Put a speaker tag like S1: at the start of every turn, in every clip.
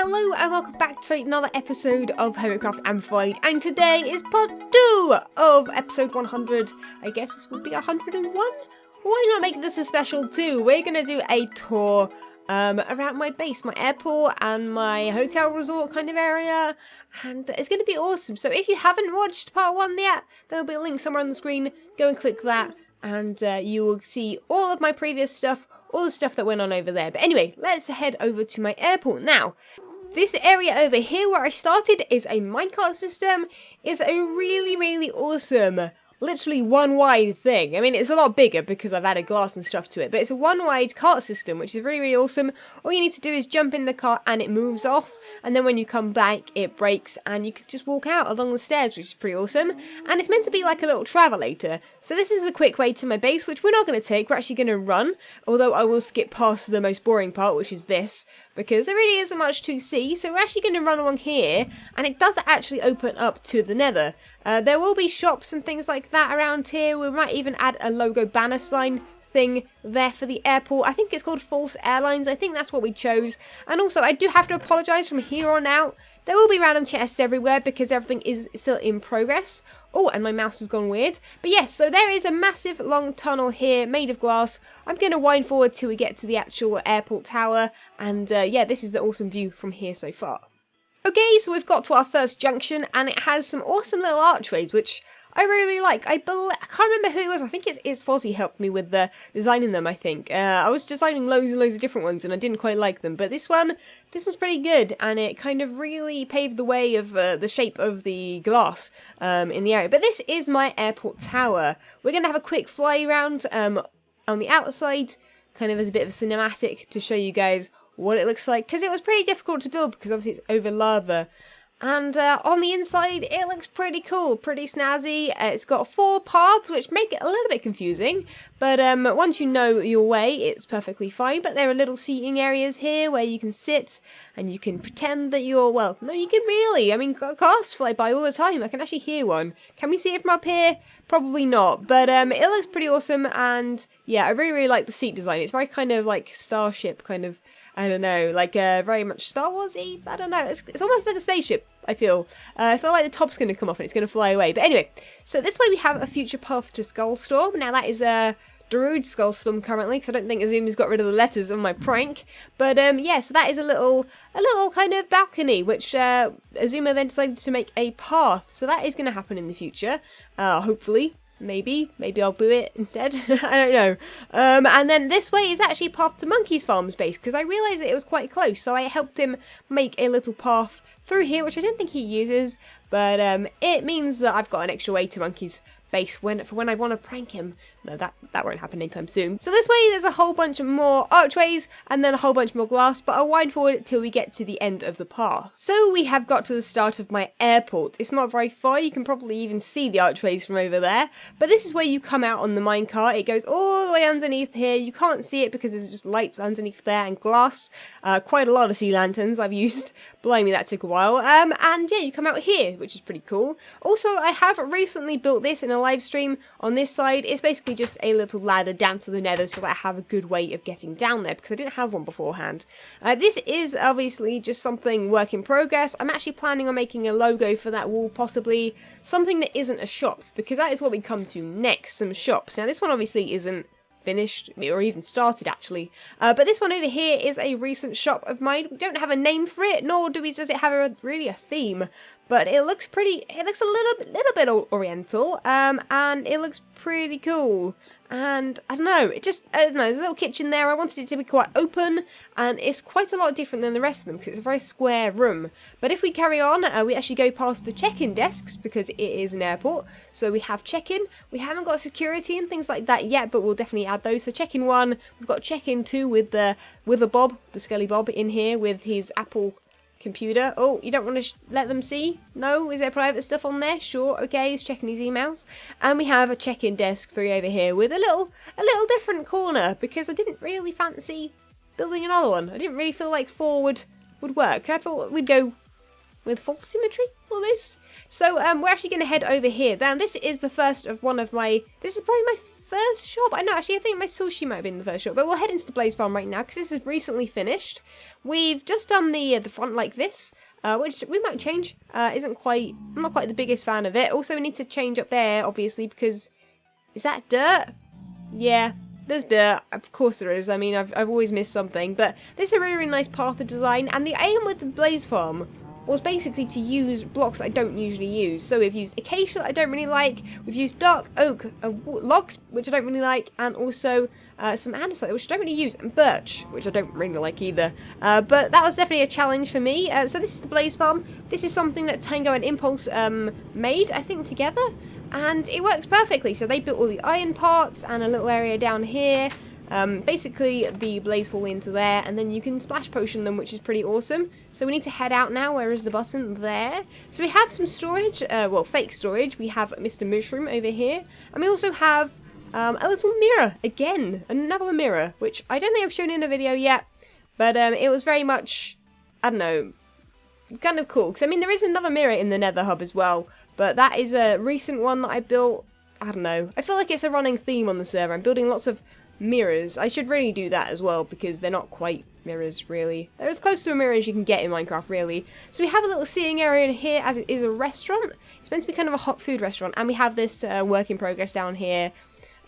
S1: Hello and welcome back to another episode of Hermitcraft Amplified, and today is part 2 of episode 100. I guess this would be 101? Why not make this a special 2? We're going to do a tour around my base, my airport and my hotel resort kind of area, and it's going to be awesome. So if you haven't watched part 1 yet, there'll be a link somewhere on the screen. Go and click that. And you will see all of my previous stuff, all the stuff that went on over there. But anyway, let's head over to my airport now. This area over here where I started is a minecart system. It's a really awesome, literally one wide thing. I mean, it's a lot bigger because I've added glass and stuff to it, but it's a one wide cart system, which is really awesome. All you need to do is jump in the cart and it moves off, and then when you come back it breaks and you can just walk out along the stairs, which is pretty awesome. And it's meant to be like a little travelator. So this is the quick way to my base, which we're not going to take. We're actually going to run, although I will skip past the most boring part, which is this, because there really isn't much to see. So we're actually going to run along here, and it does actually open up to the Nether. There will be shops and things like that around here. We might even add a logo banner sign thing there for the airport. I think it's called False Airlines. I think that's what we chose. And also, I do have to apologise from here on out. There will be random chests everywhere because everything is still in progress. Oh, and my mouse has gone weird. But yes, so there is a massive long tunnel here made of glass. I'm going to wind forward till we get to the actual airport tower. And yeah, this is the awesome view from here so far. Okay, so we've got to our first junction, and it has some awesome little archways, which I really like. I can't remember who it was. I think it's Fozzie helped me with designing them, I think. I was designing loads and loads of different ones, and I didn't quite like them. But this was pretty good, and it kind of really paved the way of the shape of the glass in the area. But this is my airport tower. We're going to have a quick fly around on the outside, kind of as a bit of a cinematic to show you guys what it looks like, because it was pretty difficult to build because obviously it's over lava. And on the inside, it looks pretty cool, pretty snazzy. It's got 4 paths, which make it a little bit confusing. But once you know your way, it's perfectly fine. But there are little seating areas here where you can sit and you can pretend that you're, well, no, you can really. I mean, cars fly by all the time. I can actually hear one. Can we see it from up here? Probably not. But it looks pretty awesome. And yeah, I really like the seat design. It's very kind of like Starship kind of, I don't know, like very much Star Wars-y. I don't know. It's almost like a spaceship, I feel. I feel like the top's going to come off and it's going to fly away. But anyway, so this way we have a future path to Skullstorm. Now that is Darude Skullstorm currently, because I don't think Azuma's got rid of the letters on my prank. But yeah, so that is a little kind of balcony, which Azuma then decided to make a path. So that is going to happen in the future, hopefully. Maybe I'll do it instead. I don't know. And then this way is actually a path to Monkey's Farm's base, because I realised that it was quite close, so I helped him make a little path through here, which I don't think he uses, but it means that I've got an extra way to Monkey's base for when I want to prank him. No, that won't happen anytime soon. So this way there's a whole bunch of more archways and then a whole bunch more glass, but I'll wind forward till we get to the end of the path. So we have got to the start of my airport. It's not very far, you can probably even see the archways from over there, but this is where you come out on the minecart. It goes all the way underneath here. You can't see it because there's just lights underneath there and glass. Quite a lot of sea lanterns I've used. Blimey, that took a while. And yeah, you come out here, which is pretty cool. Also, I have recently built this in a live stream on this side. It's basically just a little ladder down to the Nether so that I have a good way of getting down there, because I didn't have one beforehand. This is obviously just something work in progress. I'm actually planning on making a logo for that wall, possibly something that isn't a shop, because that is what we come to next, some shops. Now this one obviously isn't finished or even started actually, but this one over here is a recent shop of mine. We don't have a name for it, nor does it have really a theme, but it looks pretty. It looks a little bit oriental, and it looks pretty cool. And I don't know, I don't know, there's a little kitchen there. I wanted it to be quite open, and it's quite a lot different than the rest of them because it's a very square room. But if we carry on, we actually go past the check-in desks because it is an airport. So we have check-in. We haven't got security and things like that yet, but we'll definitely add those. So check-in 1, we've got check-in 2 with the Bob, the Skelly Bob in here with his Apple computer. Oh, you don't want to let them see? No? Is there private stuff on there? Sure, okay, he's checking his emails. And we have a check-in desk 3 over here with a little different corner, because I didn't really fancy building another one. I didn't really feel like 4 would work. I thought we'd go with FalseSymmetry almost. So we're actually going to head over here. Now this is the first of one of my, this is probably my first shop? I know, actually, I think my sushi might have been the first shop. But we'll head into the Blaze Farm right now, because this is recently finished. We've just done the front like this, which we might change. I'm not quite the biggest fan of it. Also, we need to change up there, obviously, because... Is that dirt? Yeah, there's dirt. Of course there is. I mean, I've always missed something. But this is a really, really nice path of design. And the aim with the Blaze Farm was basically to use blocks I don't usually use. So we've used acacia that I don't really like, we've used dark oak logs, which I don't really like, and also some andesite, which I don't really use, and birch, which I don't really like either. But that was definitely a challenge for me. So this is the Blaze Farm. This is something that Tango and Impulse made, I think, together, and it works perfectly. So they built all the iron parts and a little area down here. Basically, the blaze fall into there, and then you can splash potion them, which is pretty awesome. So we need to head out now. Where is the button? There. So we have some storage, well, fake storage. We have Mr. Mushroom over here, and we also have a little mirror. Again, another mirror, which I don't think I've shown in a video yet, but it was very much, I don't know, kind of cool. Because, I mean, there is another mirror in the Nether Hub as well, but that is a recent one that I built. I don't know. I feel like it's a running theme on the server. I'm building lots of mirrors. I should really do that as well, because they're not quite mirrors, really. They're as close to a mirror as you can get in Minecraft, really. So we have a little seating area in here, as it is a restaurant. It's meant to be kind of a hot food restaurant, and we have this work in progress down here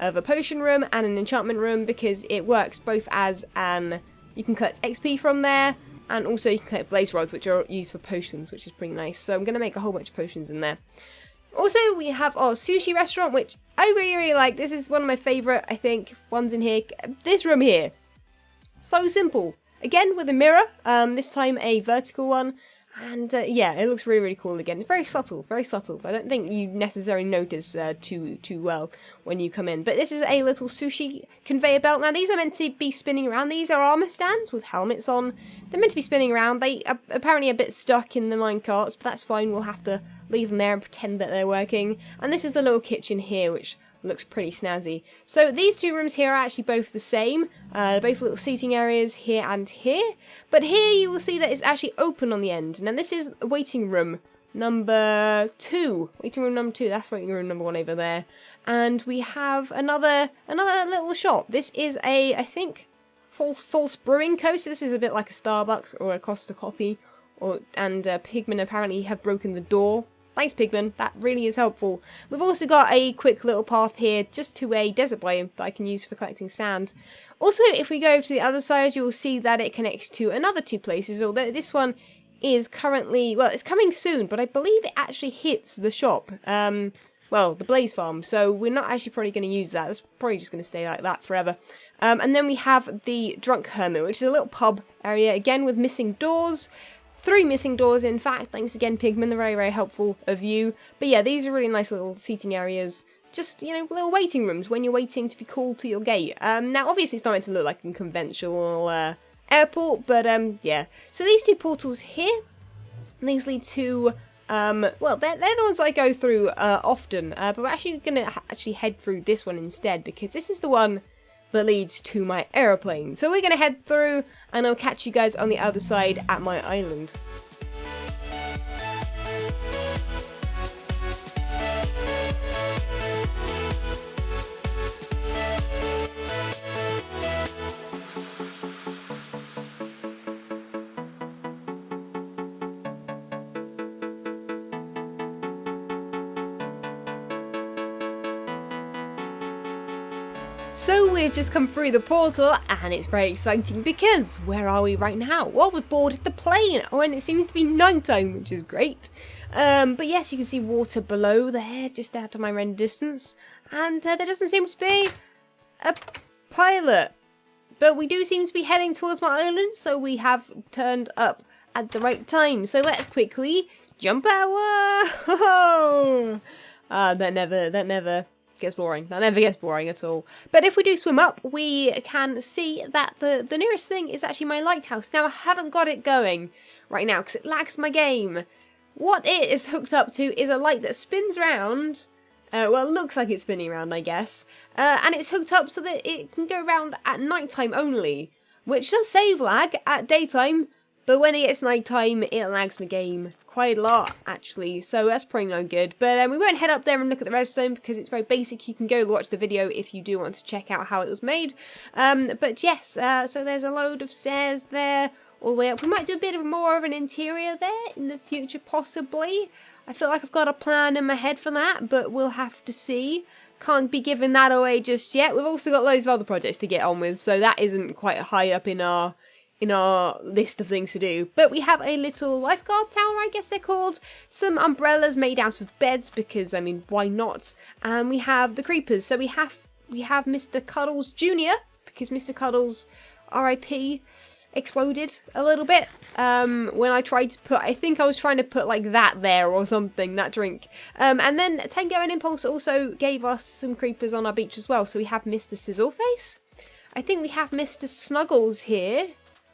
S1: of a potion room and an enchantment room, because it works both as an... You can collect XP from there, and also you can collect blaze rods, which are used for potions, which is pretty nice. So I'm going to make a whole bunch of potions in there. Also, we have our Sushi Restaurant, which I really, really like. This is one of my favourite, I think, ones in here. This room here. So simple. Again, with a mirror. This time a vertical one. And, yeah, it looks really, really cool again. It's very subtle, very subtle. I don't think you necessarily notice too well when you come in. But this is a little sushi conveyor belt. Now, these are meant to be spinning around. These are armor stands with helmets on. They're meant to be spinning around. They are apparently a bit stuck in the minecarts, but that's fine. We'll have to leave them there and pretend that they're working. And this is the little kitchen here, which looks pretty snazzy. So these two rooms here are actually both the same. Both little seating areas here and here. But here you will see that it's actually open on the end. Now this is waiting room number 2. Waiting room number 2. That's waiting room number 1 over there. And we have another little shop. This is a, I think, false brewing co. So this is a bit like a Starbucks or a Costa Coffee. And Pigmen apparently have broken the door. Thanks, Pigman. That really is helpful. We've also got a quick little path here just to a desert biome that I can use for collecting sand. Also, if we go to the other side, you'll see that it connects to another 2 places, although this one is currently, well, it's coming soon, but I believe it actually hits the shop. Well, the Blaze Farm, so we're not actually probably going to use that. It's probably just going to stay like that forever. And then we have the Drunk Hermit, which is a little pub area, again with missing doors. 3 missing doors, in fact. Thanks again, Pigman. They're very, very helpful of you. But yeah, these are really nice little seating areas. Just, you know, little waiting rooms when you're waiting to be called to your gate. Now, obviously, it's not meant to look like a conventional airport, but yeah. So these 2 portals here, these lead to, well, they're the ones I go through often. But we're actually going to head through this one instead, because this is the one that leads to my aeroplane. So we're going to head through, and I'll catch you guys on the other side at my island. So we've just come through the portal, and it's very exciting because where are we right now? Well, we've boarded the plane. Oh, and it seems to be nighttime, which is great. But yes, you can see water below there, just out of my render distance. And there doesn't seem to be a pilot. But we do seem to be heading towards my island, so we have turned up at the right time. So let's quickly jump out. Whoa! That never gets boring. That never gets boring at all. But if we do swim up, we can see that the nearest thing is actually my lighthouse. Now, I haven't got it going right now because it lags my game. What it is hooked up to is a light that spins around. Well, it looks like it's spinning around, I guess. And it's hooked up so that it can go around at nighttime only, which does save lag at daytime. But when it gets nighttime, it lags my game quite a lot, actually. So that's probably not good. But we won't head up there and look at the redstone because it's very basic. You can go watch the video if you do want to check out how it was made. But yes, so there's a load of stairs there all the way up. We might do a bit more of an interior there in the future, possibly. I feel like I've got a plan in my head for that, but we'll have to see. Can't be giving that away just yet. We've also got loads of other projects to get on with, so that isn't quite high up in our list of things to do. But we have a little lifeguard tower, I guess they're called. Some umbrellas made out of beds because, I mean, why not? And we have the creepers. So we have Mr. Cuddles Jr. because Mr. Cuddles, RIP, exploded a little bit when I tried to put, I think I was trying to put like that there or something, that drink. And then Tango and Impulse also gave us some creepers on our beach as well. So we have Mr. Sizzleface. I think we have Mr. Snuggles here.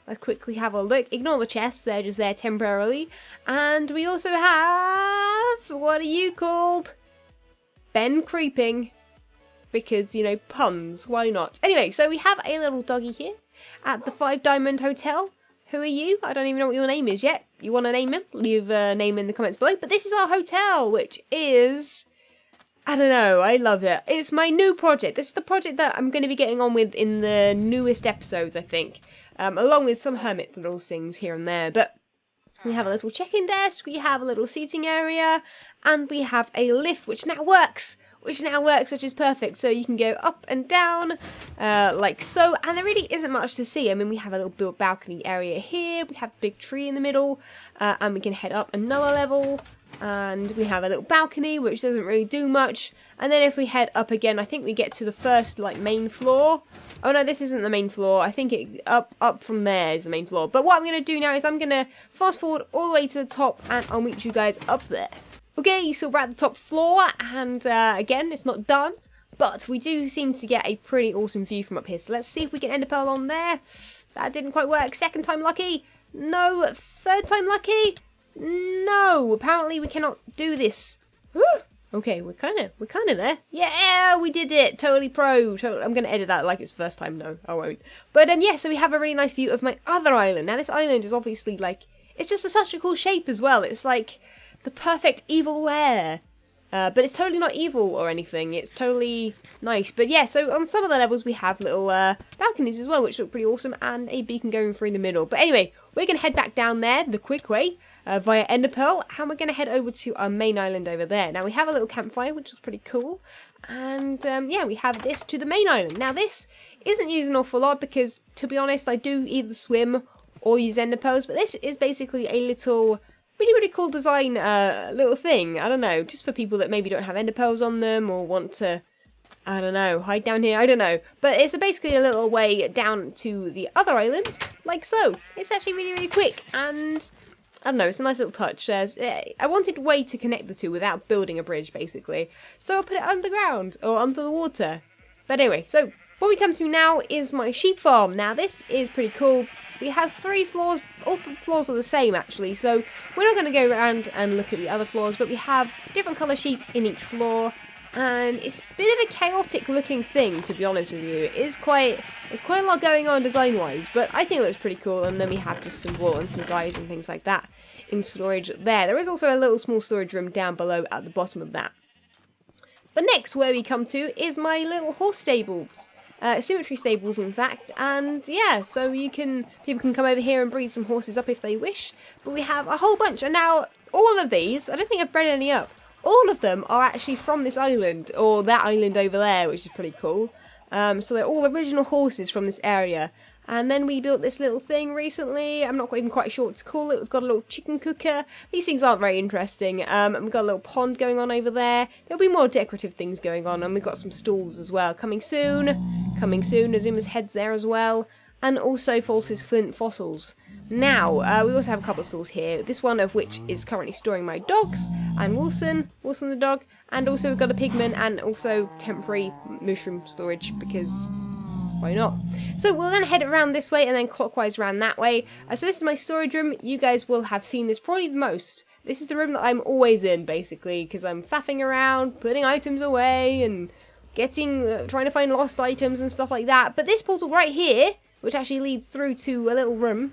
S1: Let's quickly have a look. Ignore the chests, they're just there temporarily. And we also have, what are you called? Ben Creeping. Because, you know, puns, why not? Anyway, so we have a little doggy here at the 5 Diamond Hotel. Who are you? I don't even know what your name is yet. You want to name him? Leave a name in the comments below. But this is our hotel, which is, I don't know, I love it. It's my new project. This is the project that I'm going to be getting on with in the newest episodes, I think. Along with some hermit little things here and there. But we have a little check-in desk, we have a little seating area, and we have a lift, which now works. Which is perfect. So you can go up and down, like so. And there really isn't much to see. I mean, we have a little built balcony area here. We have a big tree in the middle. And we can head up another level. And we have a little balcony, which doesn't really do much. And then if we head up again, I think we get to the first, like, main floor. Oh, no, this isn't the main floor. I think up from there is the main floor. But what I'm going to do now is I'm going to fast forward all the way to the top. And I'll meet you guys up there. Okay, so we're at the top floor, and again, it's not done, but we do seem to get a pretty awesome view from up here. So let's see if we can end a pearl on there. That didn't quite work. Second time lucky. No. Third time lucky. No. Apparently we cannot do this. Whew. Okay, we're kind of there. Yeah, we did it. Totally pro. I'm going to edit that like it's first time. No, I won't. But yeah, so we have a really nice view of my other island. Now this island is obviously like, it's just such a cool shape as well. It's like the perfect evil lair. But it's totally not evil or anything. It's totally nice. But yeah, so on some of the levels we have little balconies as well, which look pretty awesome, and a beacon going through the middle. But anyway, we're going to head back down there the quick way via Enderpearl, and we're going to head over to our main island over there. Now we have a little campfire, which is pretty cool. And yeah, we have this to the main island. Now this isn't used an awful lot because, to be honest, I do either swim or use Enderpearls. But this is basically a little really cool design little thing. I don't know, just for people that maybe don't have enderpearls on them or want to, I don't know, hide down here. I don't know. But it's basically a little way down to the other island, like so. It's actually really quick, and I don't know, it's a nice little touch. I wanted a way to connect the two without building a bridge, basically. So I put it underground, or under the water. But anyway, so what we come to now is my sheep farm. Now this is pretty cool. It has 3 floors. All the floors are the same, actually, so we're not going to go around and look at the other floors, but we have different colour sheep in each floor, and it's a bit of a chaotic looking thing, to be honest with you. There's quite a lot going on design wise, but I think it looks pretty cool. And then we have just some wool and some dyes and things like that in storage there. There is also a little small storage room down below at the bottom of that. But next, where we come to is my little horse stables. Symmetry stables, in fact, and yeah, so people can come over here and breed some horses up if they wish. But we have a whole bunch, and now all of these, I don't think I've bred any up, all of them are actually from this island, or that island over there, which is pretty cool. So they're all original horses from this area. And then we built this little thing recently. I'm not even quite sure what to call it. We've got a little chicken cooker. These things aren't very interesting. And we've got a little pond going on over there. There'll be more decorative things going on. And we've got some stalls as well. Coming soon. Coming soon. Azuma's head's there as well. And also False's flint fossils. Now, we also have a couple of stalls here. This one of which is currently storing my dogs. And Wilson the dog. And also we've got a pigman and also temporary mushroom storage because why not? So we're going to head around this way and then clockwise around that way. So this is my storage room. You guys will have seen this probably the most. This is the room that I'm always in, basically, because I'm faffing around, putting items away, and trying to find lost items and stuff like that. But this portal right here, which actually leads through to a little room,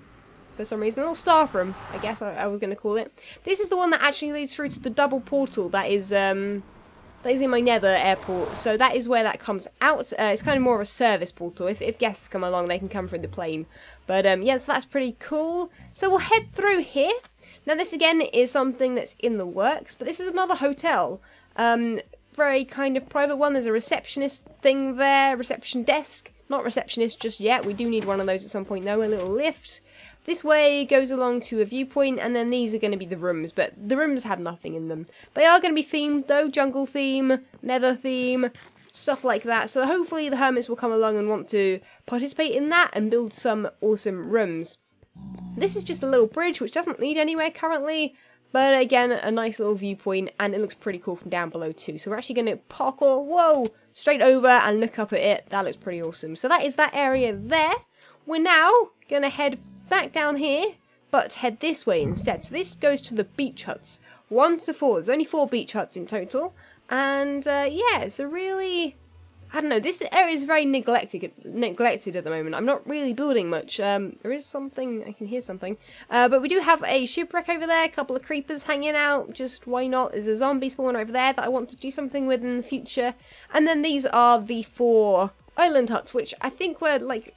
S1: for some reason. A little staff room, I guess I was going to call it. This is the one that actually leads through to the double portal that is in my Nether Airport. So that is where that comes out. It's kind of more of a service portal. If guests come along, they can come through the plane. But yeah, so that's pretty cool. So we'll head through here. Now this again is something that's in the works, but this is another hotel. Very kind of private one. There's a receptionist thing there, reception desk. Not receptionist just yet. We do need one of those at some point though. A little lift. This way goes along to a viewpoint, and then these are going to be the rooms, but the rooms have nothing in them. They are going to be themed though, jungle theme, nether theme, stuff like that. So hopefully the hermits will come along and want to participate in that and build some awesome rooms. This is just a little bridge which doesn't lead anywhere currently, but again, a nice little viewpoint, and it looks pretty cool from down below too. So we're actually going to parkour, whoa, straight over and look up at it. That looks pretty awesome. So that is that area there. We're now going to head back down here, but head this way instead. So this goes to the beach huts. 1 to 4. There's only 4 beach huts in total. And yeah, it's a really, I don't know, this area is very neglected at the moment. I'm not really building much. There is something, I can hear something. But we do have a shipwreck over there, a couple of creepers hanging out, just why not? There's a zombie spawn over there that I want to do something with in the future. And then these are the 4 island huts, which I think were like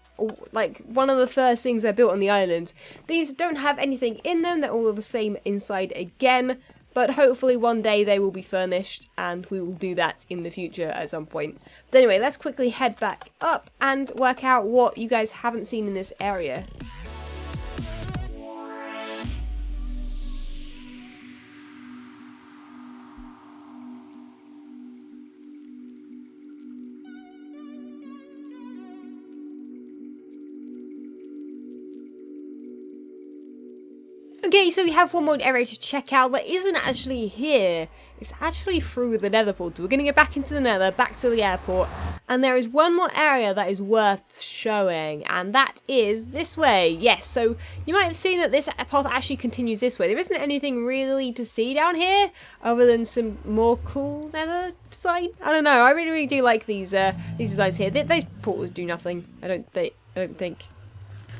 S1: one of the first things I built on the island. These don't have anything in them, they're all the same inside again, but hopefully one day they will be furnished and we will do that in the future at some point. But anyway, let's quickly head back up and work out what you guys haven't seen in this area. Okay, so we have one more area to check out that isn't actually here. It's actually through the nether portal. We're going to go back into the nether, back to the airport, and there is one more area that is worth showing, and that is this way. Yes, so you might have seen that this path actually continues this way. There isn't anything really to see down here other than some more cool nether design. I don't know, I really do like these designs here. Those portals do nothing, I don't think.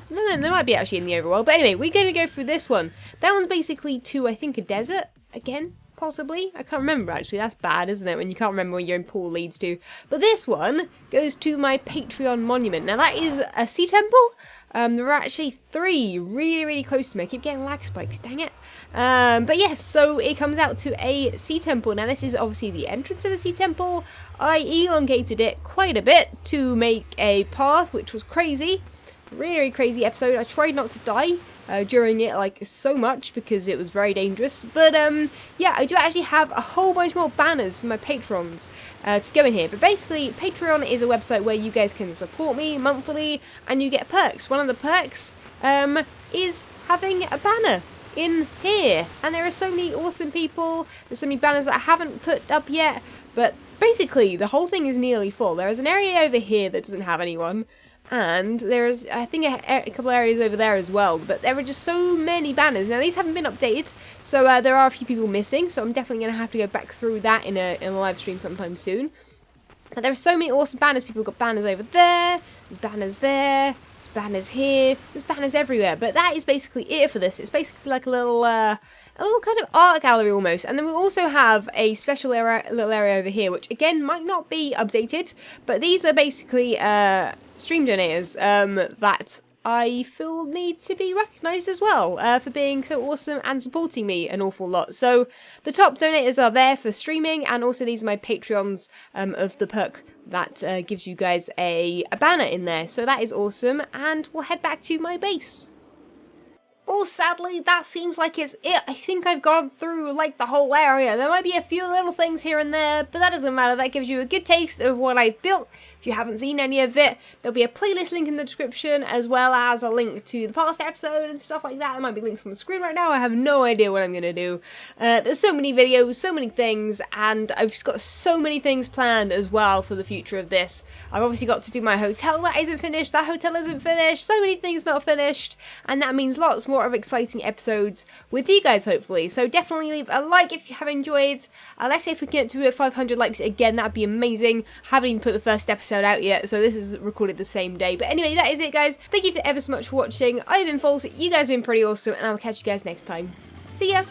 S1: No, there might be actually in the overworld. But anyway, we're going to go through this one. That one's basically to, I think, a desert. Again, possibly. I can't remember, actually. That's bad, isn't it? When you can't remember where your own pool leads to. But this one goes to my Patreon monument. Now, that is a sea temple. There are actually 3 really close to me. I keep getting lag spikes, dang it. But yes, so it comes out to a sea temple. Now, this is obviously the entrance of a sea temple. I elongated it quite a bit to make a path, which was crazy. Really crazy episode. I tried not to die during it like so much because it was very dangerous, but yeah, I do actually have a whole bunch more banners for my patrons to go in here. But basically, Patreon is a website where you guys can support me monthly and you get perks. One of the perks is having a banner in here, and there are so many awesome people. There's so many banners that I haven't put up yet, but basically the whole thing is nearly full. There is an area over here that doesn't have anyone. And there's, I think, a couple areas over there as well. But there are just so many banners. Now, these haven't been updated, so there are a few people missing. So I'm definitely going to have to go back through that in a live stream sometime soon. But there are so many awesome banners. People have got banners over there. There's banners there. There's banners here. There's banners everywhere. But that is basically it for this. It's basically like a little kind of art gallery almost. And then we also have a special little area over here, which again might not be updated. But these are basically stream donators that I feel need to be recognised as well for being so awesome and supporting me an awful lot. So the top donators are there for streaming, and also these are my Patreons of the perk that gives you guys a banner in there. So that is awesome, and we'll head back to my base. Well, sadly, that seems like it's it. I think I've gone through, like, the whole area. There might be a few little things here and there, but that doesn't matter. That gives you a good taste of what I've built. If you haven't seen any of it, there'll be a playlist link in the description, as well as a link to the past episode and stuff like that. There might be links on the screen right now. I have no idea what I'm going to do. There's so many videos, so many things, and I've just got so many things planned as well for the future of this. I've obviously got to do my hotel that isn't finished. That hotel isn't finished. So many things not finished, and that means lots more of exciting episodes with you guys, hopefully. So definitely leave a like if you have enjoyed. Let's see if we can get to 500 likes again. That'd be amazing. I haven't even put the first episode episode out yet, so this is recorded the same day. But anyway, that is it, guys. Thank you ever so much for watching. I've been False, you guys have been pretty awesome, and I'll catch you guys next time. See ya!